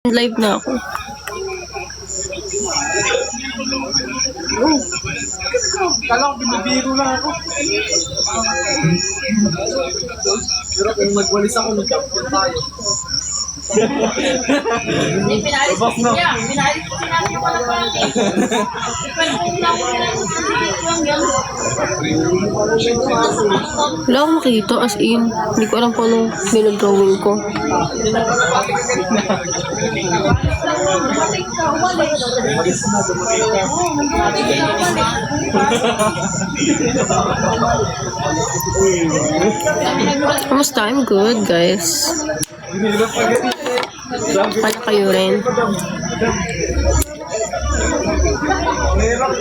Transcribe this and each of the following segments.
Live na ako. Kala ko binibiro lang ako. Pero kung magwalis ako, nagkakapit tayo. Hindi, pinalis ko siya. Pinalis ko sinabi yung walang parang eh. Wala akong makita as in. Hindi ko alam kung anong dinodrawing ko. Kamusta? I'm good, guys. Kaya kayo rin. Meron,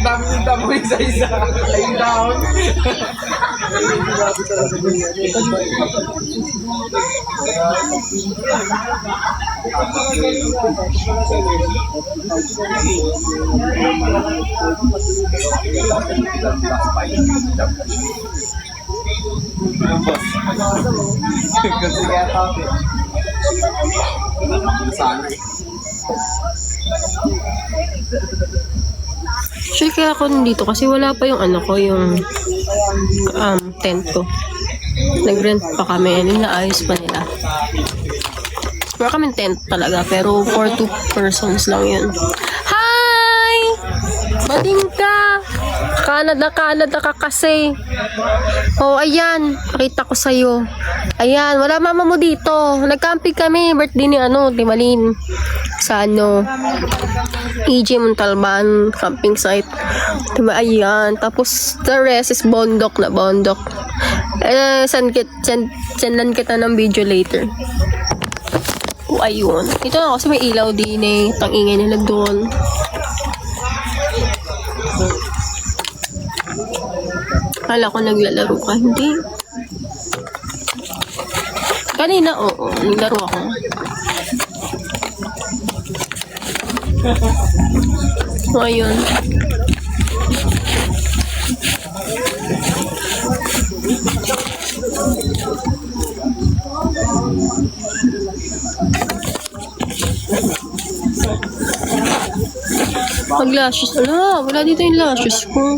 dami ng damo isa-isa. Ayun down. Kasi kaya tabi. Sana. Sure, kaya ako nandito kasi wala pa yung ano ko, yung tent ko. Nag-rent pa kami, inaayos pa nila. Wala kami tent talaga, pero for 2 persons lang yun. Hi! Bading ka! Canada ka kasi. Oh, ayan. Pakita ko sa'yo. Ayan, wala mama mo dito. Nag-camping kami. Birthday ni Timalin. Sa EJ Montalban camping site. Diba, ayan. Tapos, the rest is bondok na bondok. Sendan kita ng video later. Oh, ayun. Ito na kasi may ilaw din eh. Tangingay nila doon. Kala ko naglalaro ka. Hindi. Kanina, oo. Naglaro ako. So, ayun. Mag-lashes. Wala dito yung lashes ko.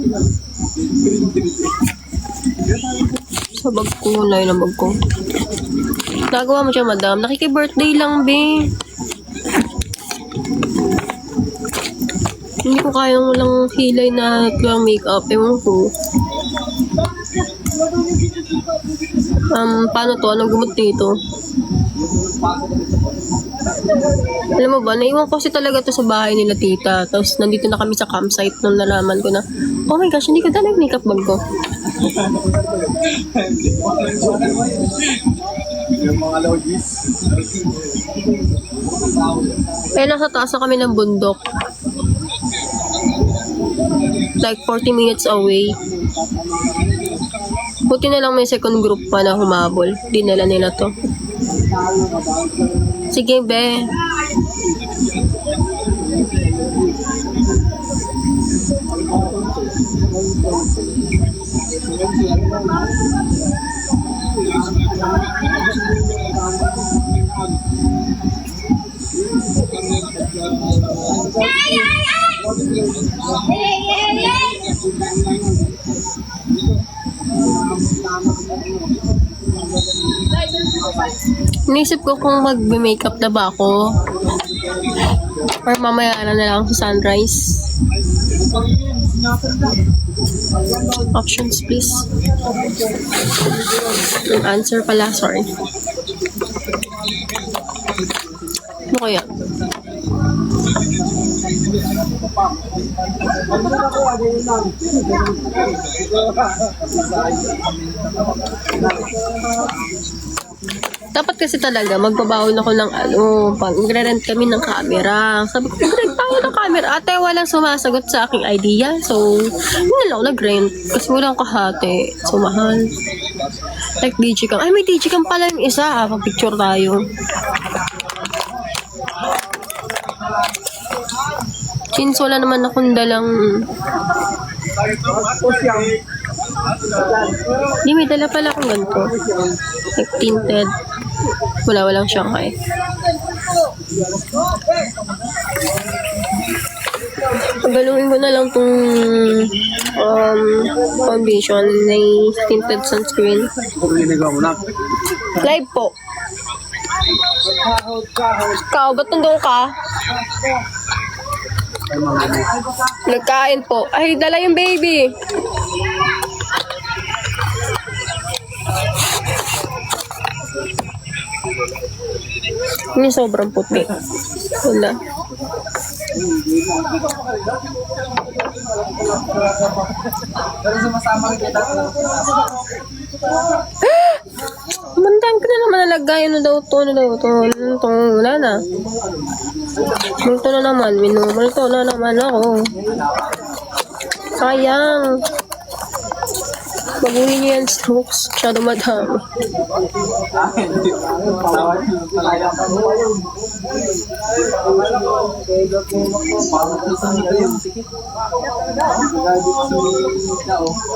Sa bag ko, wala yung bag ko. Nagawa mo siya, madam. Nakiki-birthday lang, be. Hindi ko kayang walang hilay na lang makeup. Ewan ko. Paano to? Anong gumot dito? Alam mo ba, naiwan ko kasi talaga to sa bahay nila tita. Tapos nandito na kami sa campsite nung nalaman ko na, oh my gosh, hindi ko dala yung makeup bag ko. Yung mga logis. Eh, nasa taas na kami ng bundok. Like 40 minutes away. Buti na lang may second group pa na humabol. Dinala nila to. Sige, be. Inisip ko kung mag-makeup na ba ako or mamaya na lang sa sunrise. Options please. Yung answer pala, sorry. Ano kaya? Dapat kasi talaga magbabaon ako ng pag nagre-rent kami ng camera. Sabi ko, nag-rent tayo ng camera. Ate, walang sumasagot sa aking idea. So, hindi na lang ako nag-rent. Kasi walang kahate. So, mahal. Like Digicam. Ay, may Digicam pala yung isa. Pag-picture tayo. Since wala naman akong dalang Hindi, may dala pala akong ganito. Like tinted. Walang Shanghai. Pagaluhin ko na lang tong foundation na tinted sunscreen. Kung ginagawa mo na. Live po. Ikaw, ba't nandun ka? Nagkain po. Ay, dala yung baby. Ini sobrang puti. Wala. Pero sumasama rin kita. Mandan ka na naman nalagay. Ano daw to? Wala na. Multo na naman. Minumulto na naman ako. Sayang. Baguhin niyo yan, Strokes. Masyado madami.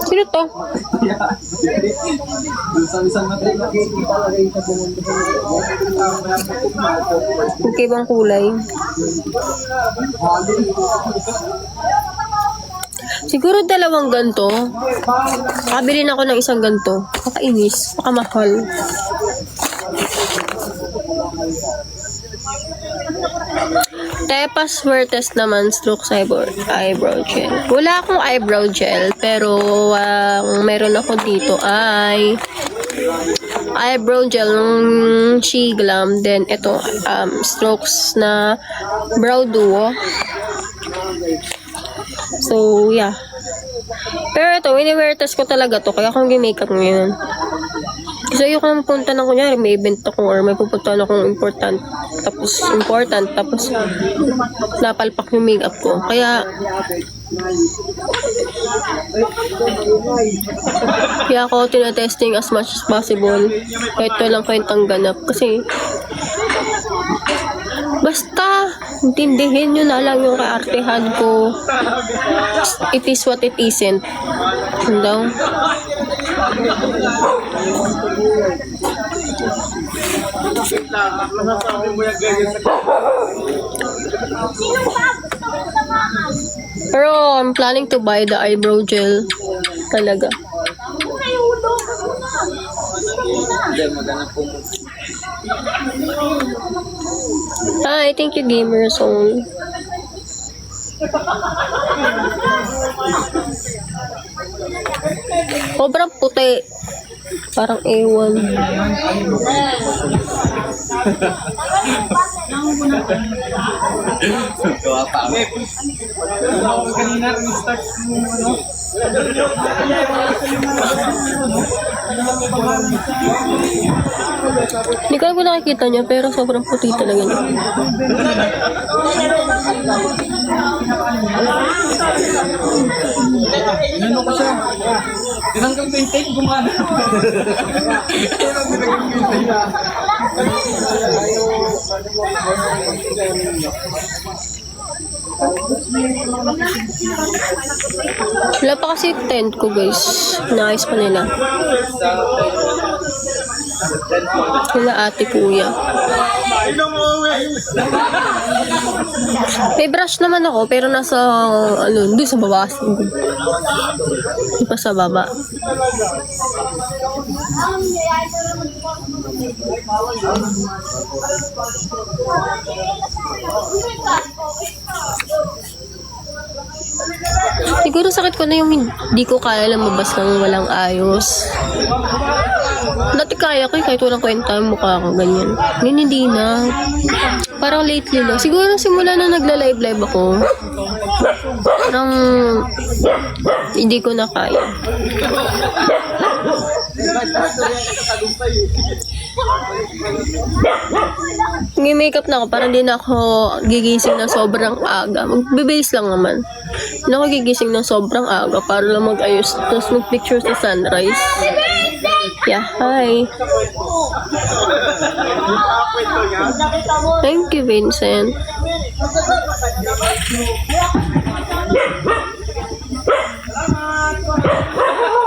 Sino to? Okay bang kulay? Siguro dalawang ganto. Kabilin ako ng isang ganto. Kakainis. Makamahal. Tepas wear test naman, Strokes eyebrow gel. Wala akong eyebrow gel, pero ang meron ako dito ay eyebrow gel ng She Glam. Then ito, Strokes na brow duo. So, yeah. Pero ito, wini-wear test ko talaga to. Kaya akong gi-makeup ngayon. Kasi ayoko nang punta ng kunyari, may event ako or may pupunta akong important. Tapos, napalpak yung makeup ko. Kaya ako tinatesting as much as possible. Kahit walang kwentang ganap. Kasi, basta, intindihin nyo na lang yung kaartehan ko. It is what it isn't. Ano daw? Pero I'm planning to buy the eyebrow gel. Talaga. Hi, thank you, Gamer Soul. Sobrang puti. Parang ewan. Kanina, start mo, ano? Hindi ko alam nakikita niya, pero sobrang puti talaga niya. Ano ko siya? Tinanggang ko yung tape, gumana. Wala pa kasi tent ko, guys. Naayos pa nila. Wala ate kuya. May brush naman ako, pero nasa, doon sa baba. Hindi pa sa baba. Siguro sakit ko na yung hindi ko kaya lumabas ng walang ayos. Dati kaya ko kahit walang kwenta yung mukha ko, ganyan. Ngayon hindi na. Parang lately lang. Siguro simula na nagla-live ako. Parang hindi ko na kaya. Ngi-makeup na ako, parang di na ako gigising ng sobrang aga. Magbe-base lang naman. Hindi na ako gigising ng sobrang aga para lang mag-ayos. Tapos mag-picture sa sunrise. Yeah, hi. Thank you, Vincent.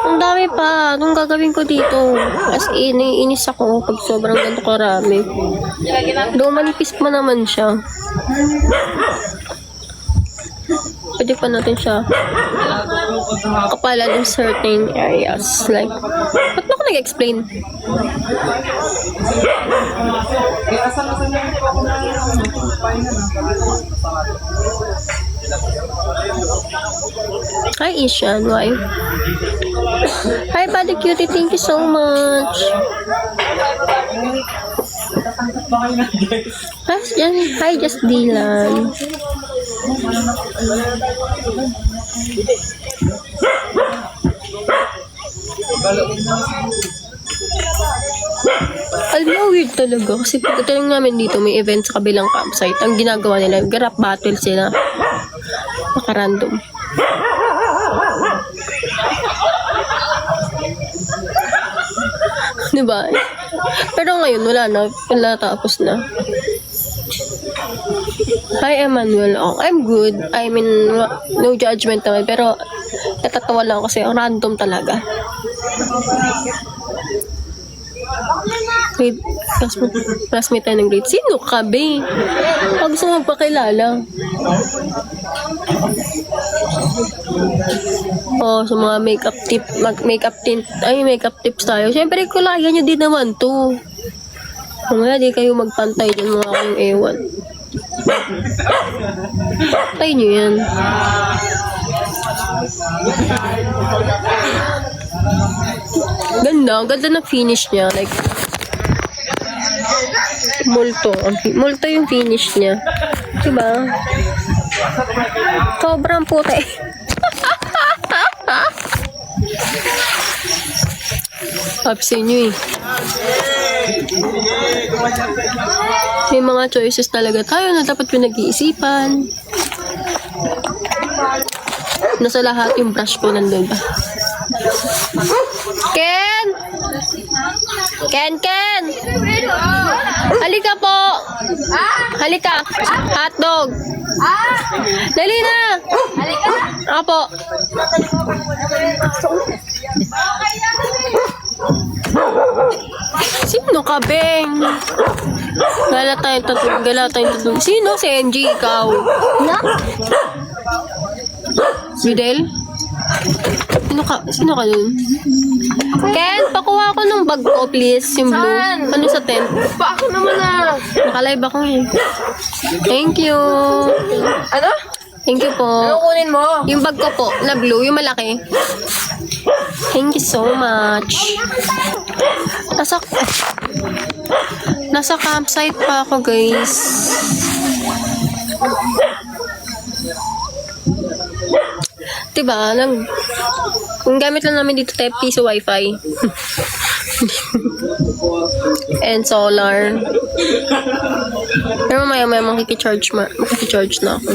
Ang dami pa. Anong gagawin ko dito? As in, naiinis ako pag sobrang ganito karami. Though manipis pa naman siya. Pwede pa natin siya kapalan in certain areas. Like, ba't ba ako nag-explain? Hi, Ishan. Why? Hi, Buddy Cutie. Thank you so much. Hi, Just Dylan. Alam mo, weird talaga. Kasi pagkatalang namin dito, may event sa kabilang campsite. Ang ginagawa nila, rap battle sila. Maka-random. Diba? Pero ngayon, wala na. Wala, tapos na. Hi, Emmanuel. Oh, I'm good. I mean, no judgment naman. Pero, natatawa lang kasi random talaga. Grade, classmate tayo ng grade. Sino ka, be? Pag gusto mo magpakilala. Oh, sa mga makeup tips tayo. Siyempre, kulayan nyo din naman to. Mamaya, di kayo magpantay dyan mga kayong ewan. Tayo nyo yan. Ganda ng finish niya. Like, multo yung finish niya. Diba? Sobrang puti. Sabi sa inyo eh. May mga choices talaga tayo na dapat pinag-iisipan. Nasa lahat yung brush ko nandun ba? Ken! Halika po! Halika! Hotdog! Dali na! Apo! Sino ka, Beng? Gala tayong tatlo. Sino? Si NG, ikaw. Na? Fidel? Sino ka dun? Ken, pakuha ko ng bag ko, please. Yung blue. Saan? Ano sa tent? Pa ako naman na. Nakalive ako eh. Thank you. Ano? Thank you po. Ano kunin mo? Yung bag ko po, na blue, yung malaki. Thank you so much. Nasa campsite pa ako, guys. Diba? Ang gamit lang namin dito, piso wifi. And solar. Pero mamaya makikicharge na ako.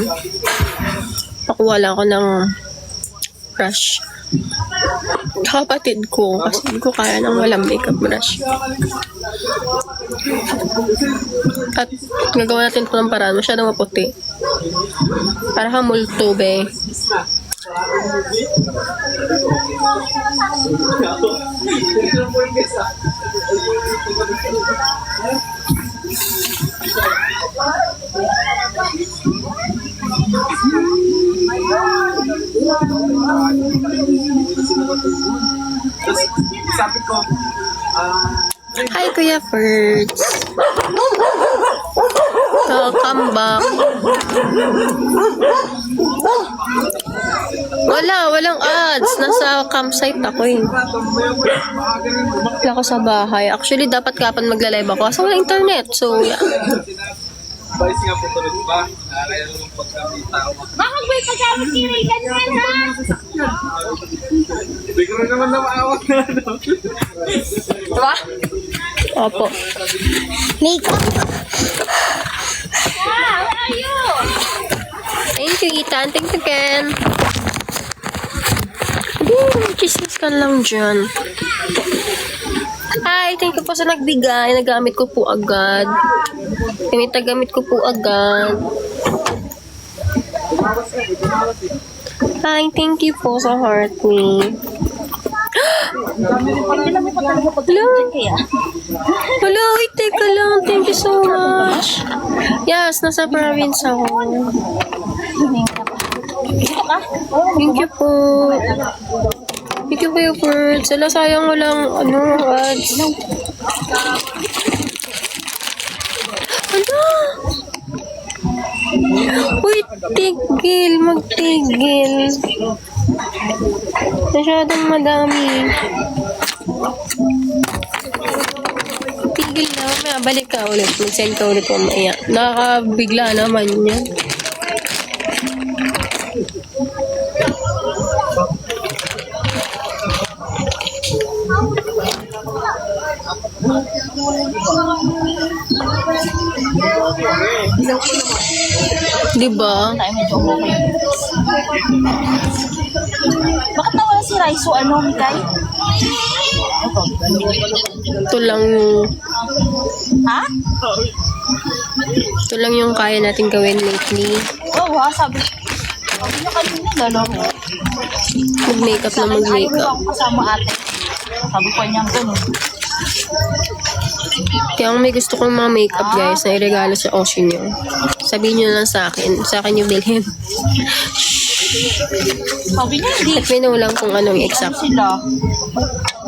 Pakuha lang ako ng brush. Kapatid ko, kasi hindi ko kaya ng walang makeup brush. At gagawa natin ito ng paraan, masyadong maputi. Para kang multo, be. Sabi ko, Hi, Kuya Ferds. Welcome back. Walang ads. Nasa campsite ako eh. Wala ako sa bahay. Actually, dapat kapan magla-live ako. Kasi wala internet. So, yeah. Vice nga po tulad ba? Kaya naman pagkamita ako. Bakit may pagkamit kiri? Ganyan ha? Hindi ko rin naman na maawak na ano. Diba? Opo. Makeup. Where are you? Thank you, Ethan. Thank you, Ken. Chismis ka lang dyan. Hi, thank you po sa nagbigay. Nagamit ko po agad. Gamit ko po agad. Hi, thank you po sa heart me. Hello? Hello, wait, teka lang. Thank you so much. Yes, nasa province ako. Thank you po. Thank you kayo for sila. Sayang walang ads. Ano? Wait, tigil. Magtigil. Masyadong madami. Tigil na. May balik ka ulit. Mag-send ka ulit mamaya. Nakakabigla naman yan. Diba? Bakit nawala si Raizo? Ano, Mikay? Ito lang yung Ha? ito lang yung kaya natin gawin lately. Oo, sabi niya kanina, lalaro. Mag-makeup na Ayaw mag-makeup. ako kasama ate. Sabi ko niya gano'n. Kaya kung may gusto kong mga makeup guys na iregalo sa Ocean nyo, sabihin nyo lang sa akin. Sa akin yung bilhin. Sabi niya, hindi. At may lang kung anong exact. Ano sila?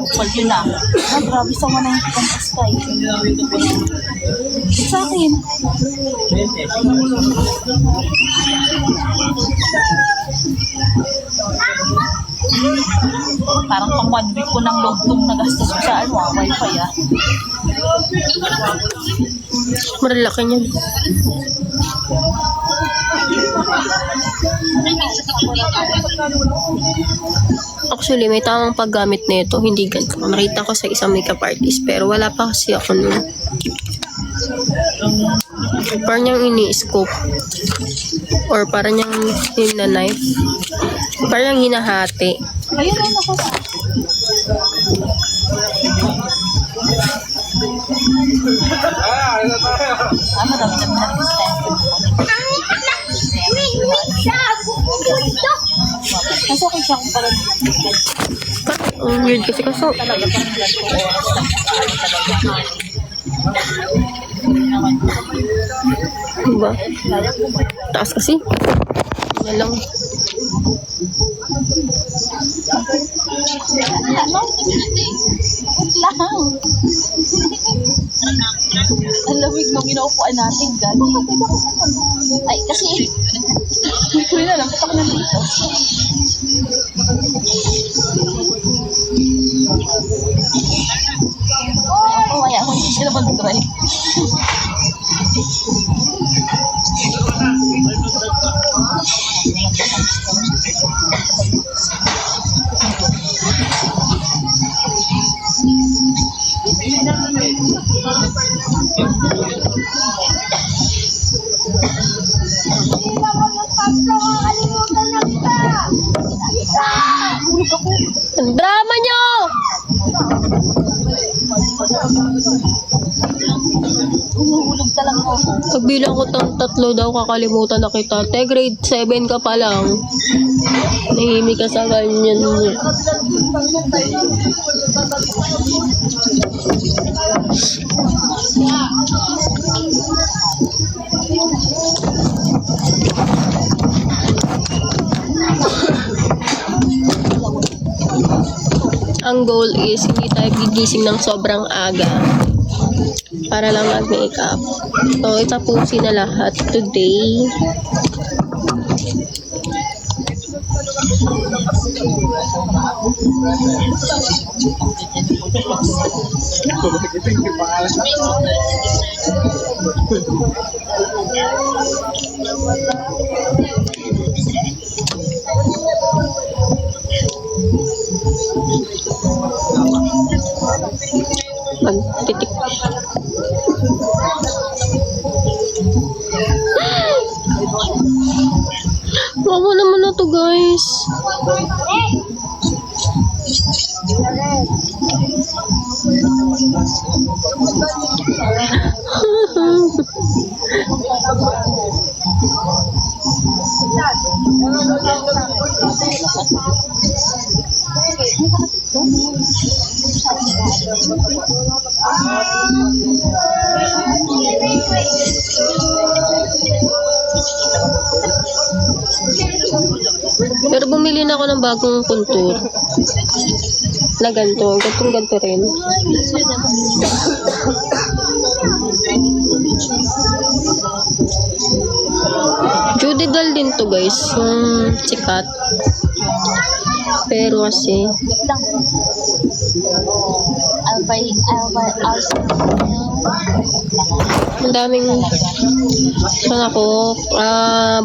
Well, yun na. Ah, grabe sa 190 ang pastay. Sa akin. Parang pang 1 week ko ng load tong nagastos ko sa wifi ah. Maralaki niyan. Actually, may tamang paggamit nito. Hindi ganito. Nakita ko sa isang makeup artist. Pero wala pa kasi ako nun. Parang niyang ini-scope. Or parang niyang hina-knife. Parang hinahati. Ayun na ako. Ah, madami-dami na pastay. Kasi okay siya kung parang Ang weird kasi kaso. talaga parang ganito oras lang talaga. Diba? Taas kasi. Yan lang. Ano? Wait lang. Ang lamig nung inuupuan natin, gano'n. Ay, kasi, hindi ko rin alam, ba't ako nandito? Oo, kaya ako hindi sila mag-drive. Ang drama nyo! Umuhulog talaga ako. Pagbilang ko tang 3 daw, kakalimutan na kita. Te, grade 7 ka pa lang. Nahihimik ka sa ganyan. Ang goal is hindi tayo gigising ng sobrang aga para lang mag-makeup. So, itapusin na lahat today. Magtitik. Wawa naman na to, guys. din ako ng bagong contour. Na ganito. Ganto rin. Judy Doll din to guys. Yung sikat. Pero kasi, ang daming saan ako,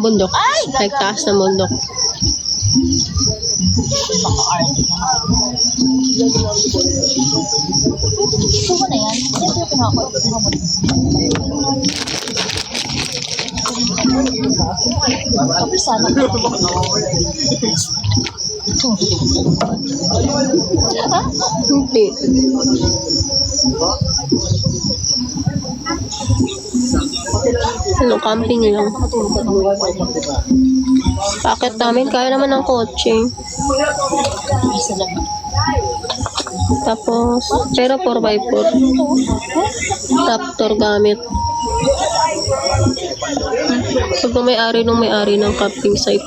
bundok. Like taas na bundok. Gusto ko na yan. Siyempre, pinako. Tapos sana ko. Ha? Hindi. Ano, camping lang. Bakit namin? Kaya naman ng kotse. Isa lang. Tapos, pero 4x4. Tractor gamit. Pag may-ari nung may-ari ng camping site.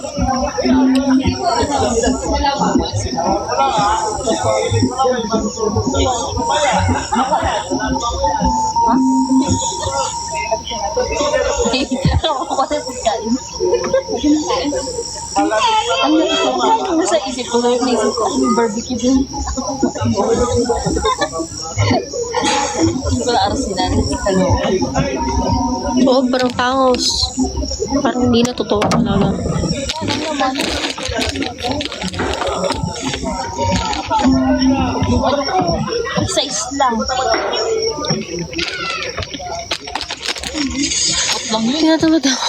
Ang nasa isip ko, barbecue din. Hindi ko na-aras sila. Oo, parang tangos. Parang hindi na totoo talaga. Size lang. Lang yun. Tinatamad ako.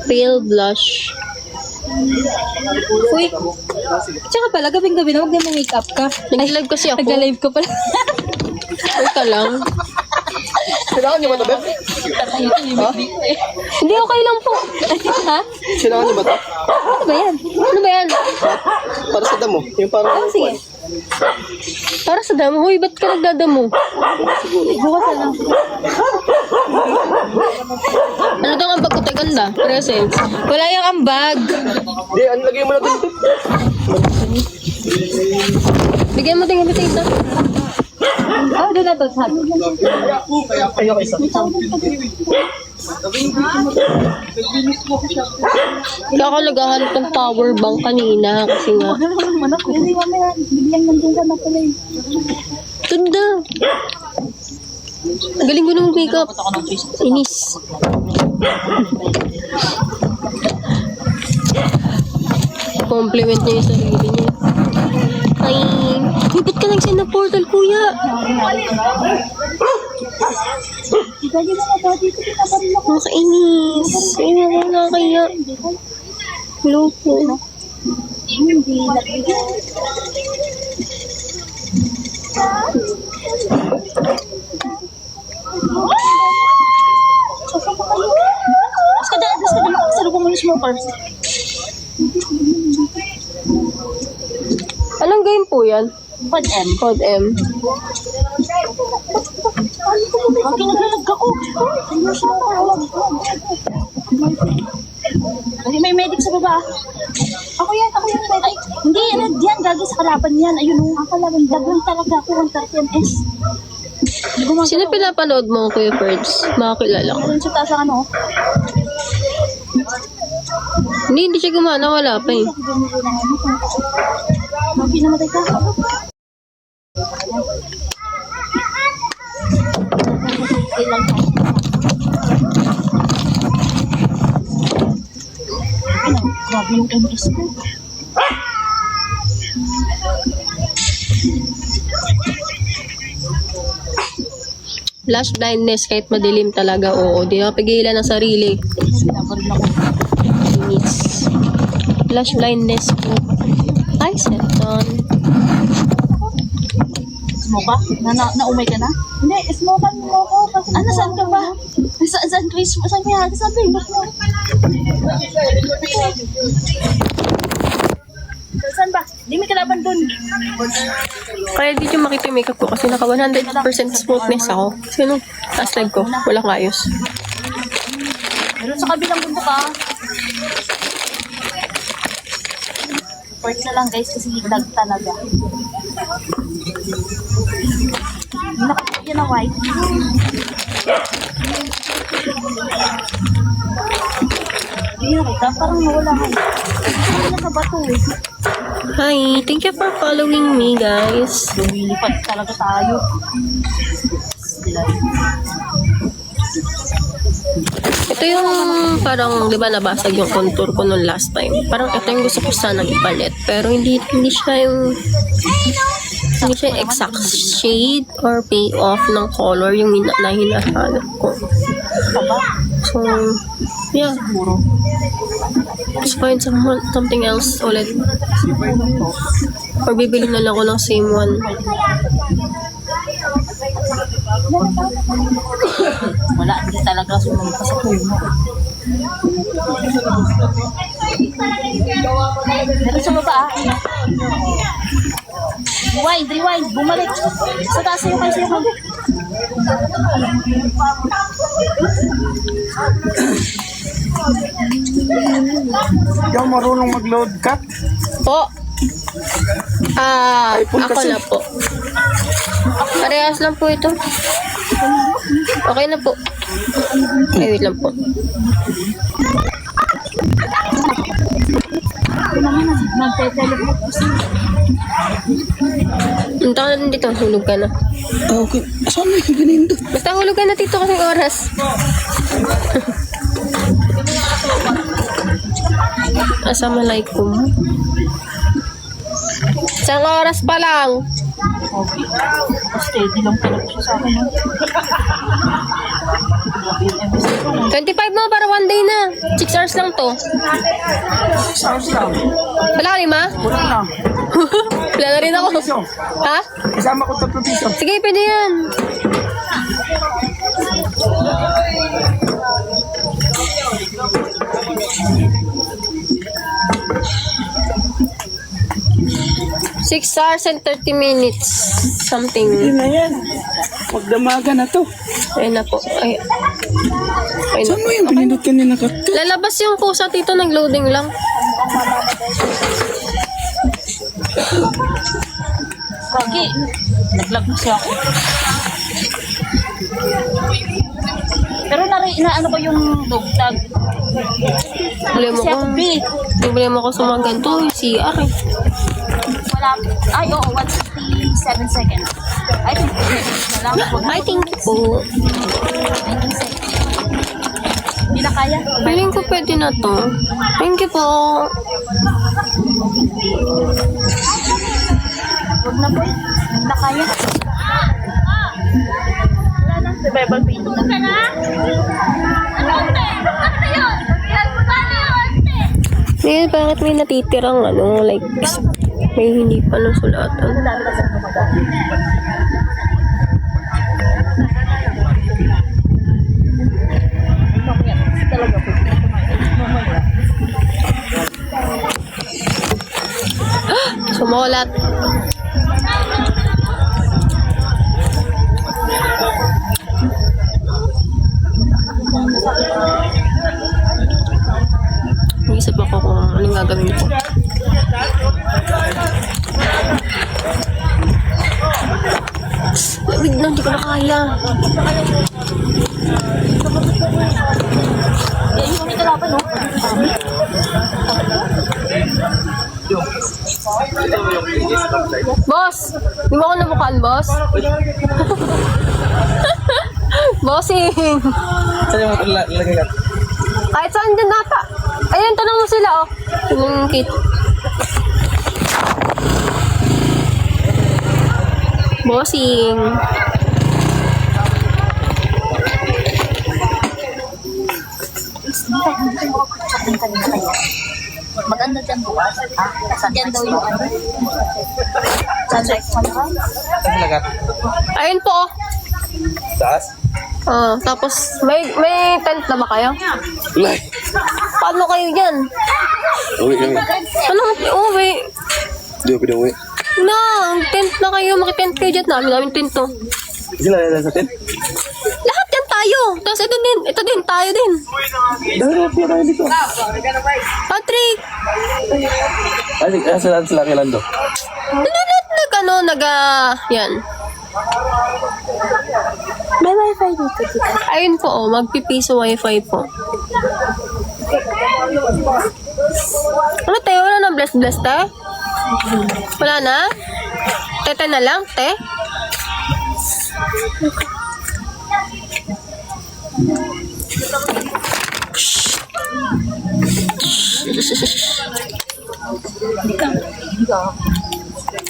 Pale blush. Uy, tsaka pala, gabing-gabi na, huwag na make-up ka. Nag-live kasi ako. Nagla-live ka pala. Wait ka lang. Kailangan niyo ba ito, Beb? Hindi, okay lang po. Ha? Kailangan niyo ba ito? Ano ba yan? Ano ba yan? Para sa damo. Yung parang... Oh, sige. Para sa damo. Hoy, ba't ka nagdadamo? Bukas na lang. Ano daw ang pagkutay ganda? Presents. Wala yung ambag. Hindi, ano lagay mo na dito? Bigyan mo tingin ito. Oh, doon na to. Sabi. Ayaw ka isa. Kaya ako naghahanap ng power bank kanina kasi nga. Hindi, mamaya, bigyan nandun ka na pala eh. Ganda. Galing ko na mag-makeup. Inis. Compliment niya yung sarili niya. Ay, uy, ba't ka nag-send ng portal, kuya? Lagi na nga dito, pinabaril ako. Nakainis. Ay, nakakaya. Hello po. Hindi, nagbigyan. Mas kada makasalubong mo yung smokers. Anong game po yan? Bad M. Code M. Bakit naglalag ako? Ano siya tawag ko? May medic sa baba. Ako yan medic. Ay, hindi, ano yan, gagi sa kalaban yan. Ayun o, kalaban, dagang talaga ako, 130 MS. Sino pinapanood mo, Kuya Ferds? Makakilala ko. Ayun siya taas ang ano. Hindi siya gumana. Wala pa eh. Bakit namatay ka? Ilang ka? Ano? Grabe yung MS ko. Flash blindness kahit madilim talaga. Oo, di mapigilan ng sarili. Sinabarin ako. Inis. Flash blindness po. Ay, seton. Smoke ka? Naumay ka na? Hindi, smoke mo ako. Kasi Ano, saan ka ba? Saan kaya? Sabi, ba't mo? Saan ba? Hindi may kalaban dun. Kaya di nyo makita yung makeup ko kasi naka 100% smoothness ako. Kasi nung last leg ko, walang ayos. Meron sa kabilang bundok Report na lang guys kasi dag talaga. Nakapagyan na white. Hindi nakita, parang nawala ka. Hindi na sa bato eh. Hi, thank you for following me, guys. Lumilipad talaga tayo. Ito yung parang, di ba, nabasag yung contour ko nung last time. Parang ito yung gusto ko sanang ipalit. Pero hindi siya yung exact shade or payoff ng color yung na hinahanap ko. So, yeah. Let's find something else ulit. Or bibili na lang ako ng same one. Wala, hindi talaga sumunod pa sa puno. Meron sa baba Rewind, bumalik. Sa taas sa'yo kayo. Ikaw marunong mag-load cut? Po. Ako na po. Parehas lang po ito. Okay na po. Ay, wait lang po. Magte-teleport ko siya. Punta ka na din dito. Hulog ka na. Okay. Saan may kaganin doon? Basta hulog ka na dito kasi oras. Assalamualaikum. Isang oras pa lang. Okay. Steady lang talaga siya sa akin. 25 mo para one day na. 6 hours lang to. 6 hours lang. Wala ka 5? Wala na. Wala na rin ako. Ha? Kasama ko 3 piso. Sige, pwede yan. Six hours and 30 minutes. Something. Hindi na yan. Magdamaga na to. Ayun na po. Ay. Ayun na. Saan mo yung pinindot kanina ka? Lalabas yung kusa dito. Nag-loading lang. Kagi, naglag mo siya ako. Pero ano ko yung dog-tag. Problema Kasi ko. ako, B. Problema ko sa mga ganito. Yung CR eh. Wala. Ay, oo, 157 seconds. I think, na lang. I think po. 19 seconds. Hindi na kaya. Feeling ko pwede na to. Thank you po. Huwag na po. Hindi na kaya. Wala na. Survival pain. Ito ka na? Ano yun? Ngayon, bakit may natitirang ano, like, may hindi pa nasulatan? Sumulat. Isip ako kung anong gagawin ko. Wait na, hindi ko na kaya. Yan yung may kalaban, no? Boss! Di mo ako nabukaan, boss? Bossing! Saan yung lalagay ka? Kahit saan dyan nata. Ayun, tanong mo sila, oh. Yung kit. Bossing. Maganda dyan bukas. Dyan daw yung ano. Sunrise mo na. Saan lagat? Ayun po, oh. Taas? Tapos, may tent na ba kayo? Wala. Paano kayo dyan? Uwi kami. Anong uwi? Hindi ko pinauwi. Na, ang tent na kayo. Makitent kayo dyan. Namin tent to. Sila na sa tent. Lahat yan tayo. Tapos ito din. Ito din. Tayo din. Dahil na pila tayo dito. Patrick! Ay, sila kay Lando. Yan. May wifi dito. Ayun po, oh. Magpipiso wifi po. Ano tayo? Wala na bless, te? Wala na? Tete na lang, te?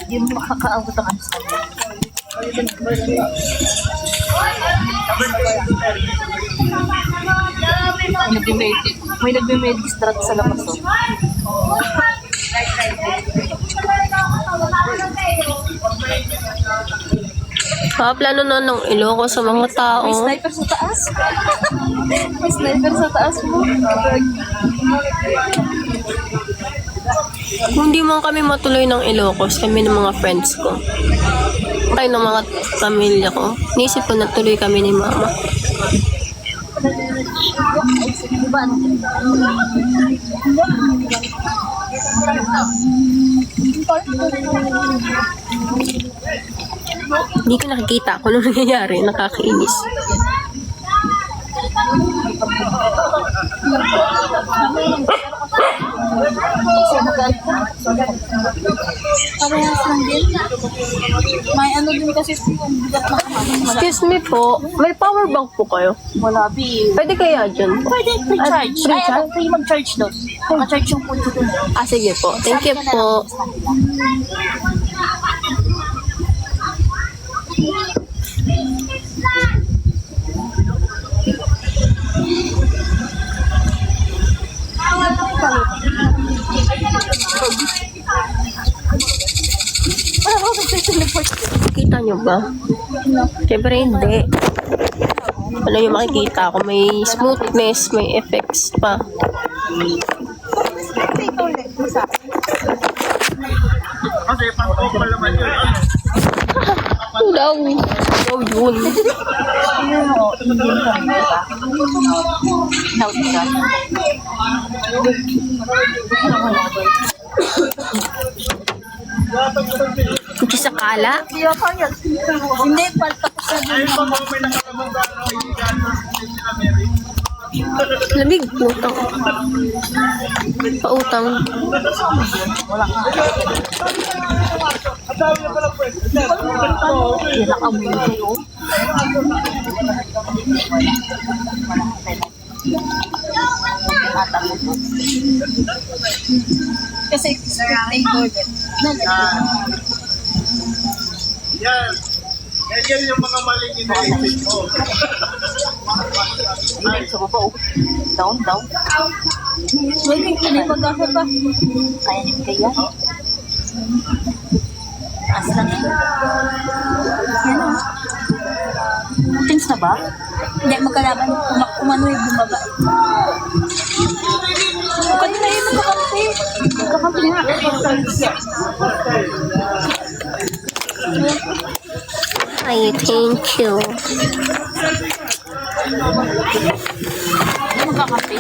Hindi mo makakaabot ang ano sa kanya. May nagme-medic strat sa labas. Plano na ng iloko sa mga tao. May sniper sa taas. May sniper sa taas mo. Kung di man kami matuloy ng Ilocos, kami ng mga friends ko. Tayo ng mga pamilya ko. Nisip ko na tuloy kami ni mama. Diba? Hindi ko nakikita kung ano nangyayari. Nakakainis. Parehas lang din. May ano din kasi yung bigat na kamahin. Excuse me po, may power bank po kayo? Wala, B. Pwede kaya dyan po? Pwede free charge. Free Ay, charge? ano, free mag-charge doon. Maka-charge yung punto doon. Sige po. Thank you po. Kita nyo ba? Siyempre hindi. Ano yung makikita ko? May smoothness, may effects pa. Kasi pang-couple naman yun. Daw. Daw yun. Kuchi sa kala? Hindi, palta ko sa Ayun pa mga may nakalamang gano'n kaibigan sila Mary. Lamig. Utang. Pautang. Ang dami na pala pwede. Yan ang amoy kayo. Kasi spectator din. Yan. Yan yung mga maling iniisip mo. Ay, sa baba, oh. Down, down. Wait, may pag-asa pa. Kaya ni kaya. Taas lang ito. Yan o. Tins na ba? Hindi, magkalaban. Umano yung bumaba. Kanina yun nakakampi. Nakakampi nga. Ay, thank you. Magkakampi.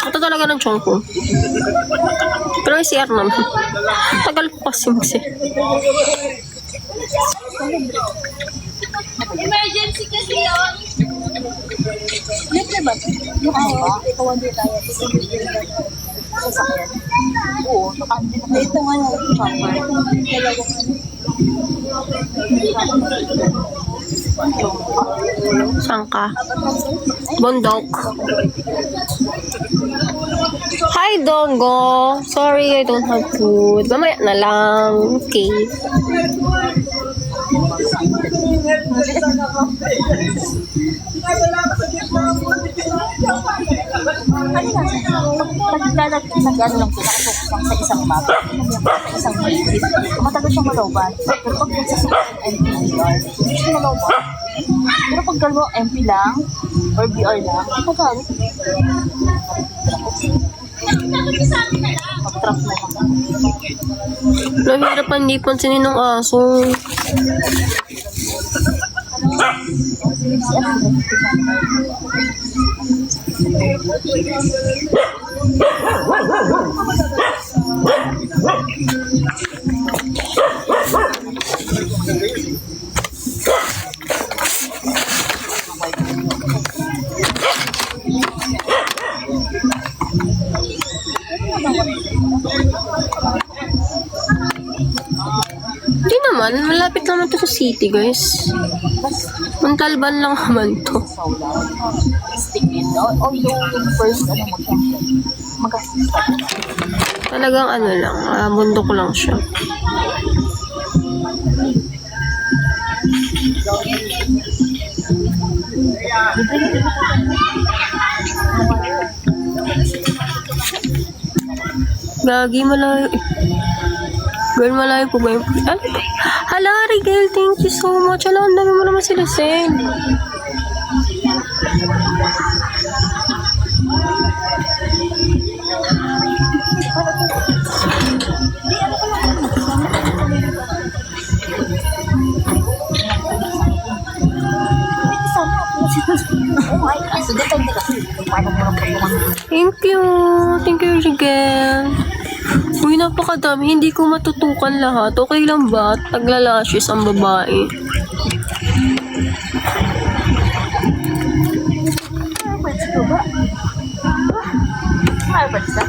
Ito talaga ng chong ko. Pero may CR naman. Tagal po kasi mag-CR. Emergency kasi yun. Libre ba? Yung ano ba? Ito hindi tayo. Sasakyan. Oo, nakandi na. Ito nga yung chopper. Dalawang Saan ka? Bundok. Hi, Dongo. Sorry, I don't have food. Mamaya na lang. Okay. Paglalat nag-ano lang po, nakafocus lang sa isang map, sa isang map. Matagal siyang maloban. Pero pag sa second NPR, hindi siya maloban. Pero pag galaw, MP lang, or BR lang, magkano? Pag-trap na lang. Nahirapan di pansinin ng aso. Si ano? Hindi naman, malapit naman to sa city, guys. Montalban lang naman to. Stick din, no? O yung first, ano mo siya? Magkasista. Talagang ano lang, bundok lang siya. Gagi, malayo. Girl, malayo po ba yung... Ano? Hala, Rigel, thank you so much. Hala, ang dami mo naman sila send. Oh my God. So, depende kasi. Paano mo lang pagkakas. Thank you. Thank you, Rigel. Uy, napakadami. Hindi ko matutukan lahat. Okay lang ba? Taglalashes ang babae. Pwede ko ba? Pwede ka?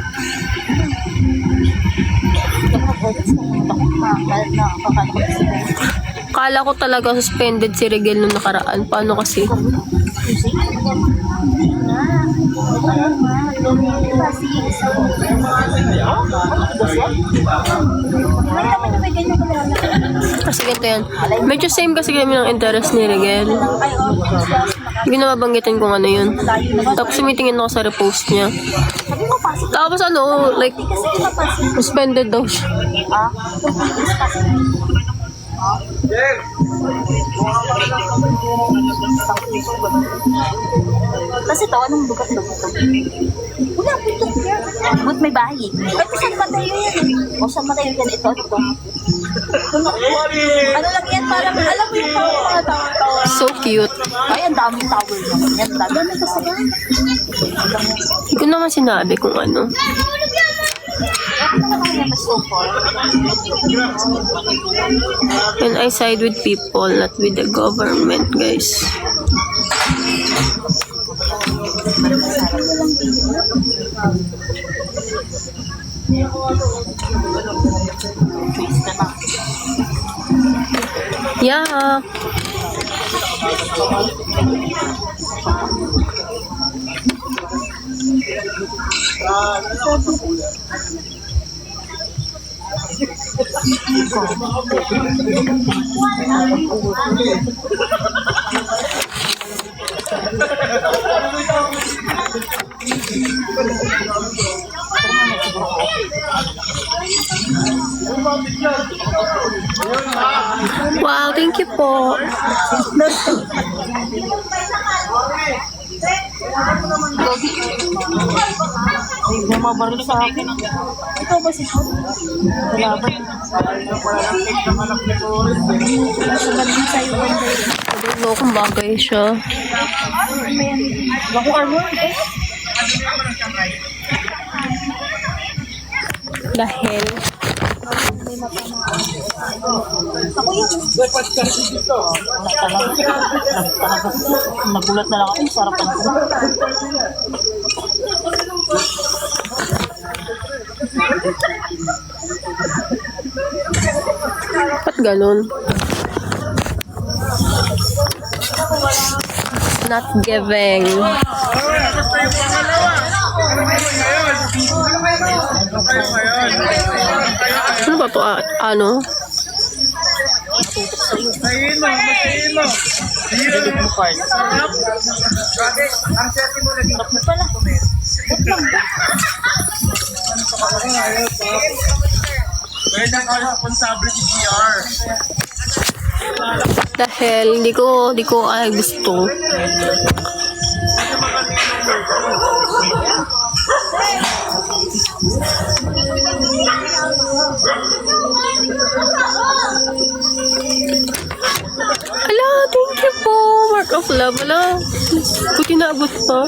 Kala ko talaga suspended si Rigel nung nakaraan. Paano kasi? Kasi ganito yan. Medyo same kasi kami ng interest ni Rigel. Hindi na mabanggitin kung ano yun. Tapos sumitingin ako sa repost niya. Tapos ano, like, suspended daw siya. Kasi ito, anong lugat-lugat ito? Wala, putok yan. But may bahay eh. Ay, saan matayo yan? O, saan matayo yan? Ito. Ano lang yan? Parang, alam mo yung mga tawa-tawa. So cute. Ay, ang daming tower naman yan. Dami kasi yan. Hindi ko naman sinabi kung ano. And I side with people, not with the government, guys. Yeah. Wow, thank you po. Ay, bumabaril sa akin. Ikaw ba si Sean? Wala ba? Sugat din sa'yo. I don't know kung bagay siya. Bako armor? Dahil Ako yan. Nagulat na lang ako. Sarapan ko. ba't ganun? Not giving. Ano ba to? Ano? Mayin mo. Edit mo card. Sarap. Grabe, ang sexy mo naging Sarap na pala. Pwede ang responsable si GR. Dahil di ko gusto. Ala, thank you po. Mark of love. Ala, buti naabot pa.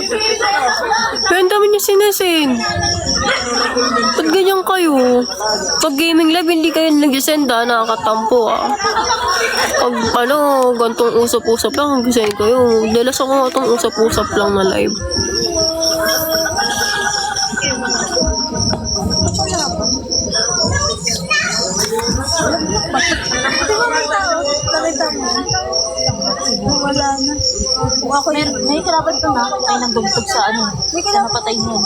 Pero ang dami niya sinesend. Ba't ganyan kayo? Pag gaming live, hindi kayo nag-send nakakatampo Pag gantong usap-usap lang, nag-send kayo. Dalas ako nga itong usap-usap lang na live. Wala na. Kung ako may karapat ko na, ay nanggugtog sa sa napatay mo.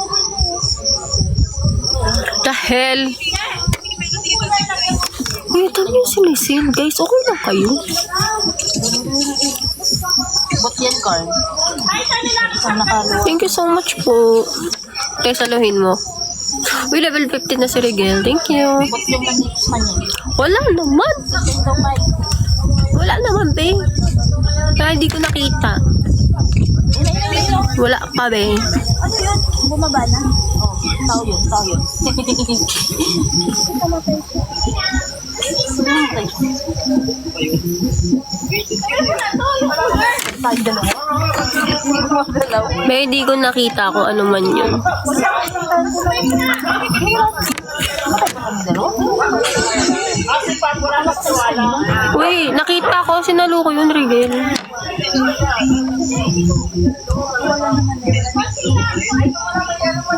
Dahil Uy, dami yung sinisend. Guys, okay lang kayo? Ba't yan, Carl? Isang nakaluwa. Thank you so much po. Kaya saluhin mo. Uy, level 15 na si Rigel. Thank you. Ba't yung manipis man yan? Wala naman. Ito, Mike. Wala naman, be. Kaya hindi ko nakita. Wala pa, be. Ano yun? Bumaba na? Oh, tao yun. Be, hindi ko nakita kung ano man yun. Uy, nakita ko. Sinalo ko yun, Rigel.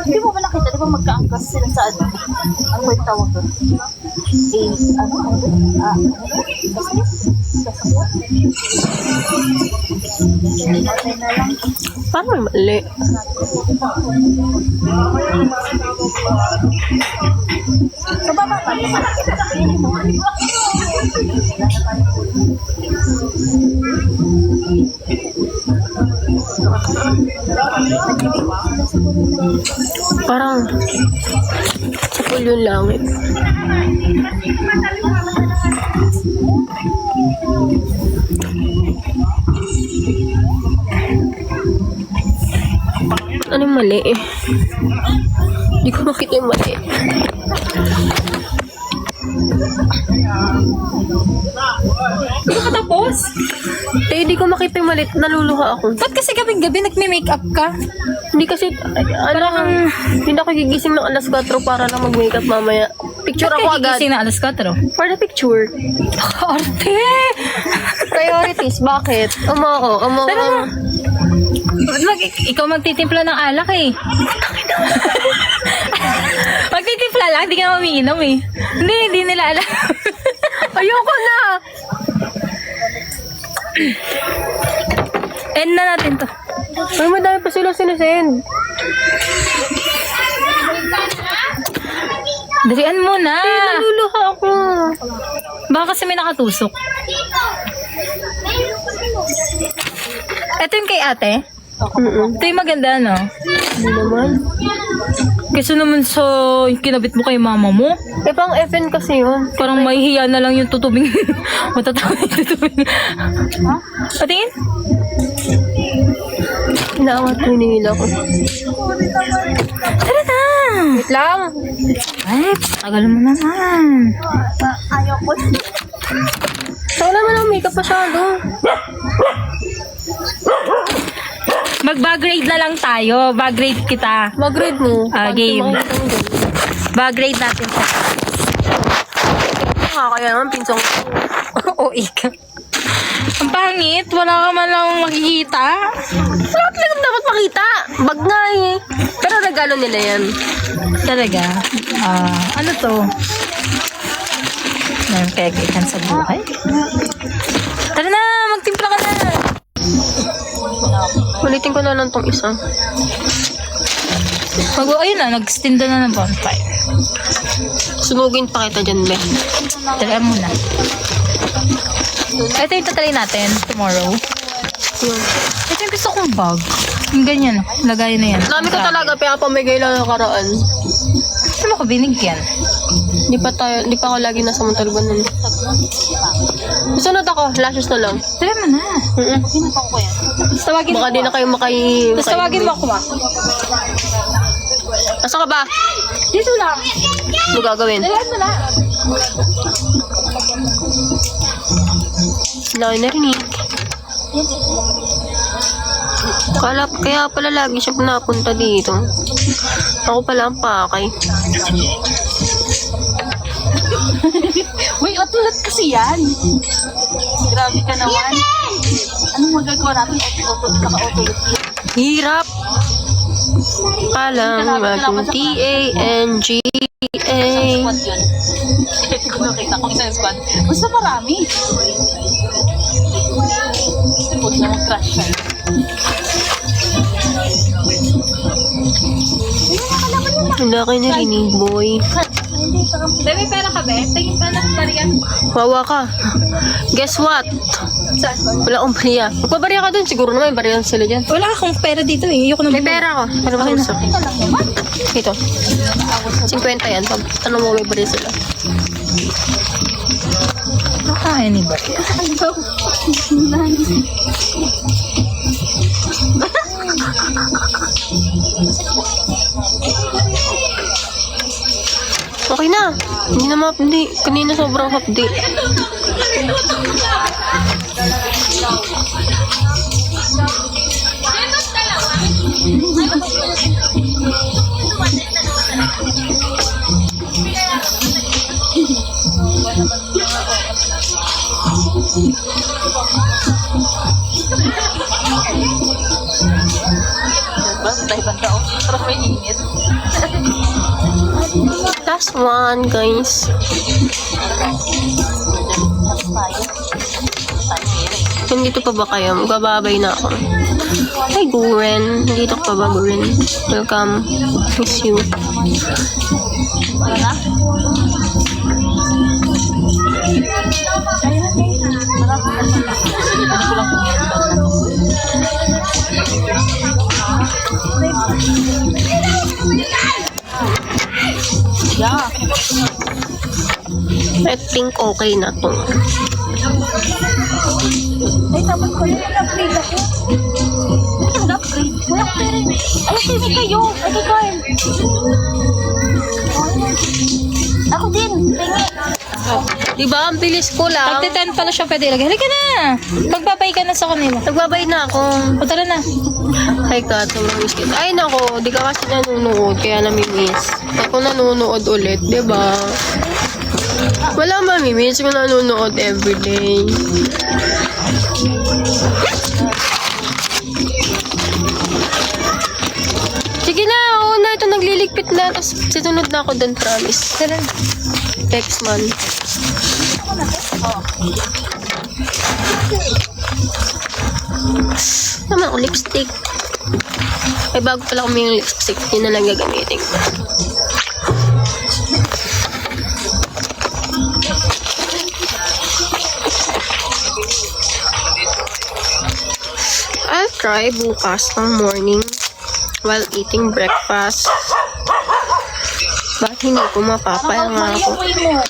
Hindi mo ba nakita? Di ba magkaangkas sila sa ano? Ano ba yung tawag doon? Parang mali. Sa baba pa. Parang sa pool yung langit. Ano yung mali eh? Hindi ko makita yung mali. Hindi ka tapos? Hindi ko makita yung mali. Naluluha ako. Ba't kasi gabing-gabi nagme-makeup ka? Hindi kasi, hindi ako gigising ng alas 4 para lang mag-makeup mamaya. Picture ako agad. Gising na alas 4. For the picture. Arte! Priorities, bakit? Umo. Ikaw magtitimpla ng alak eh. Magtitimpla lang, hindi ka na umiinom eh. Hindi nila alam. Ayoko na! End na natin to. Ay, madami pa sila sinesend. Dalian mo na. Naluluha ako. Baka kasi may nakatusok. Ito yung kay ate. Ito yung maganda, no? Hindi naman. Kasi naman sa kinabit mo kay mama mo, Eh, pang FN kasi yun. parang mahihiya na lang yung tutubing. Matatawa yung tutubing. Patingin? Inaawat ko nila ko. Tara na! Wait lang. Ay, tagal mo naman. Ayoko. Wala naman ang makeup masyado. Mag-bagrade na lang tayo. Bagrade kita. Mag-grade mo. Game. Makikita mo dyan. Bagrade natin sa Kaya naman pinsang ko. Oo, ika. Ang pangit. Wala ka man lang makikita. Lahat lang dapat makita. Bag nga eh. Pero regalo nila yan. Talaga. Ano to? Meron kaya kaitan sa buhay? Tara na! Magtimpla ka na! Ulitin ko na lang tong isa. Ayun na, nag-stinda na ng bonfire. Sunugin pa kita dyan, be. Tara muna. Ito yung tatry natin tomorrow. Yun. Ito yung gusto kong bag. Yung ganyan. Lagay na yan. Dami ko talaga, kaya pamigay lang nakaraan. Gusto mo ko binigyan? Di pa ako lagi nasa Montalban nun. Sunod ako, lashes na lang. Tara mo na. Pinatang ko yan. Tapos tawagin mo. Baka di na kayo Tapos tawagin mo ako ma. Nasaan ka ba? Dito lang. Ano gagawin? Dalahan mo na. Laki narinig. Kaya pala lagi siya napunta dito. Ako pala ang pakay. Uy, otulad kasi yan. Grabe ka naman. Anong magagawa natin? Kaka-otulad yan. Hirap! Palang maging T-A-N-G-A. Squad yun. Hindi ko nakita kung isang squad. Basta marami. Huwag na mag-crash siya. Wala kayo narinig, boy. Bebe, pera ka, be? Tingin pa na bariyan. Wawa ka. Guess what? Wala akong bariya. Magpabariya ka dun. Siguro naman bariya sila dyan. Wala akong pera dito eh. Ayoko na. May pera ko. Ano ba gusto? Ika lang naman. Ito. 50 yan. Tanong mo may bariya sila. Nakakain ni Bari. Okay na. Hindi na ma-update. Kanina sobrang update. Basta ibanda ako. Parang may init. Last one, guys. Nandito pa ba kayo? Magbababay na ako. Hi, Guren. Nandito ka pa ba, Guren? Welcome. Miss you. Ano na? Yeah. I think okay na to. Ay, tapos ko yung nag-upgrade ako. Ano nag-upgrade? Wala ko pera. Ay, simi kayo. Ay, Carl. Ako din. Tingi. Diba? Ang bilis ko lang. Pag 10 pala siya pwede ilagay. Halika na! Magbabay ka na sa kanila. Nagbabay na ako. O tara na. Hi, Kat. Namimiss kita. Ay, nako. Di ka kasi nanonood. Kaya namimiss. Ako nanonood ulit. Diba? Wala mamimiss kung nanonood everyday. Sige na. Oo na. Ito nagliligpit na. Tapos sisunod na ako dun. Promise. Tara. Text man. Naman ako lipstick. Ay, bago pala kami yung lipstick. Yun na lang gagamitin ko. I'll try bukas ng morning while eating breakfast. Bakit hindi ko mapapayanga ako? Mali mo.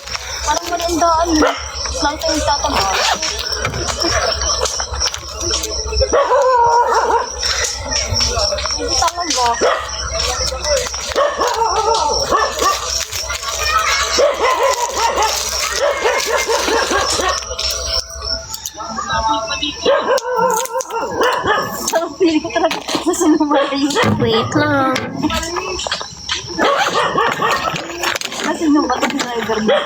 Parang mali ang daan mo. Lang tayo tatagal. Hindi tama ba? Sarap pili ko talaga. Mas numalayo. Wait lang. Kasi nung bato si driver mo.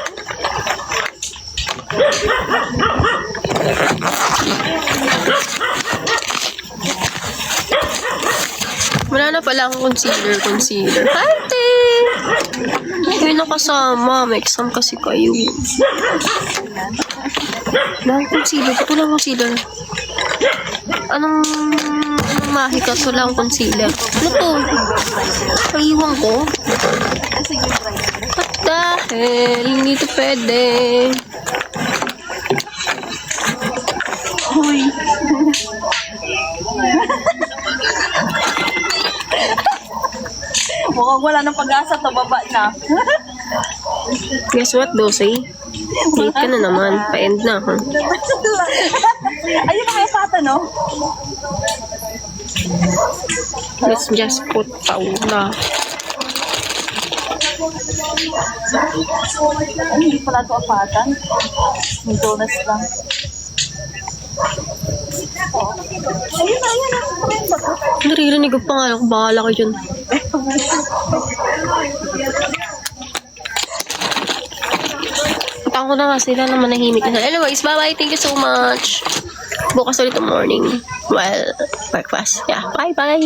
Wala na pala akong concealer. Ate! Hindi na kasama. May exam kasi kayo. Wala akong concealer. Ba't wala akong concealer? Anong mahikas? Wala akong concealer. Ano to? Paiwan ko? What the hell? Hindi to pwede. Uy. Mukhang wala ng pag-asa to, baba na. Guess what, Dosey? Late ka na naman. Pa-end na ako. Ayun na kaya pata, no? Let's just put Paula. Ay, hindi pala ito apatan. May donuts lang. Ayun na, ayun na. Ayun ba ito? Naririnig ko pa nga. Ako bahala ka dyan. Puntaan ko na nga sila na manahimik na. Anyways, bye-bye. Thank you so much. Bukas ulit ang morning. Well, breakfast. Yeah, bye-bye.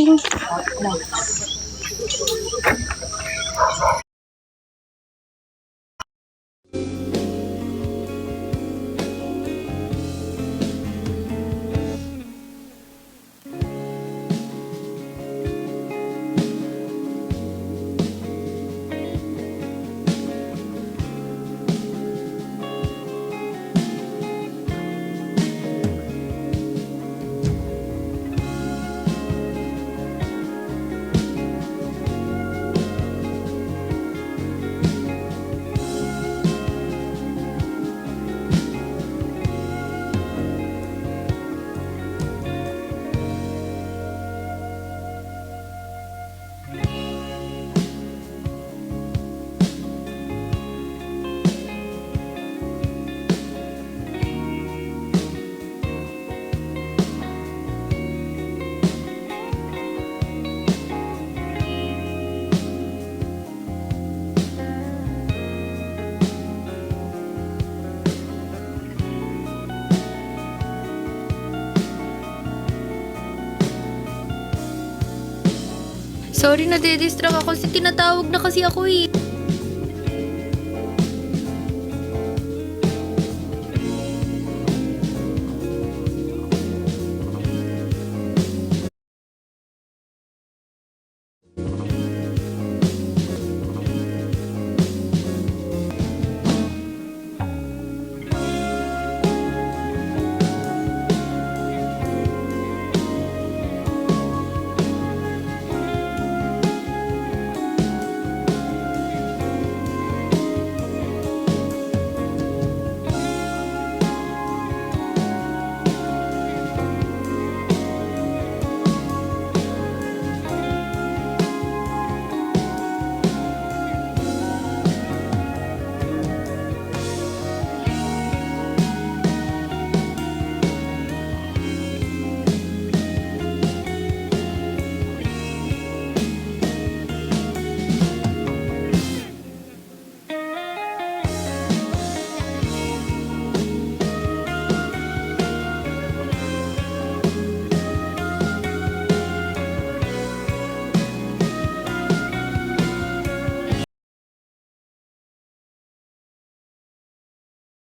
Sorry, nadidistract ako kasi tinatawag na kasi ako eh.